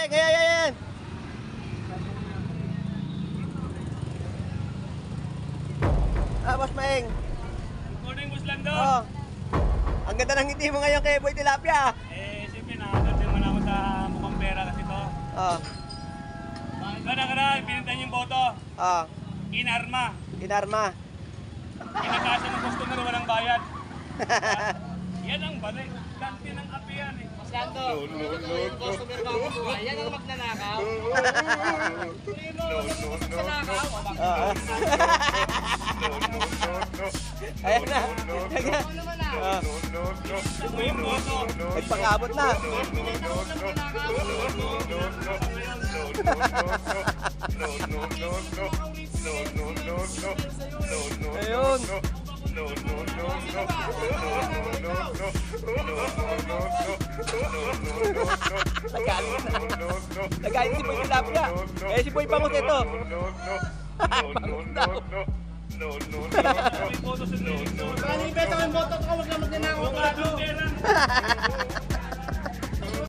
Mike. Ayan. Boss Maeng. Good morning, Boss Lando. Oh. Ang ganda ng ngiti mo ngayon kay Boy Tilapia. Siyempre, nakaganda naman ako sa mukhang pera kasi to. Oh. Kada, pinuntan yung boto. Oh. Inarma. Pinagkasa ng customer, walang bayad. Yan ang balik. Kanti ng api yan eh. Mas Lando, yung customer ba ako buhay? Yan ang magnanakaw. Ayan na. Ito yung boto. Nagpangabot na. Ayun. Nagalit si Boy Tilapia. Si Boy Bangus ito. Bangus daw. May boto sa linis. Kaya ni Beto ang boto ko, wag lang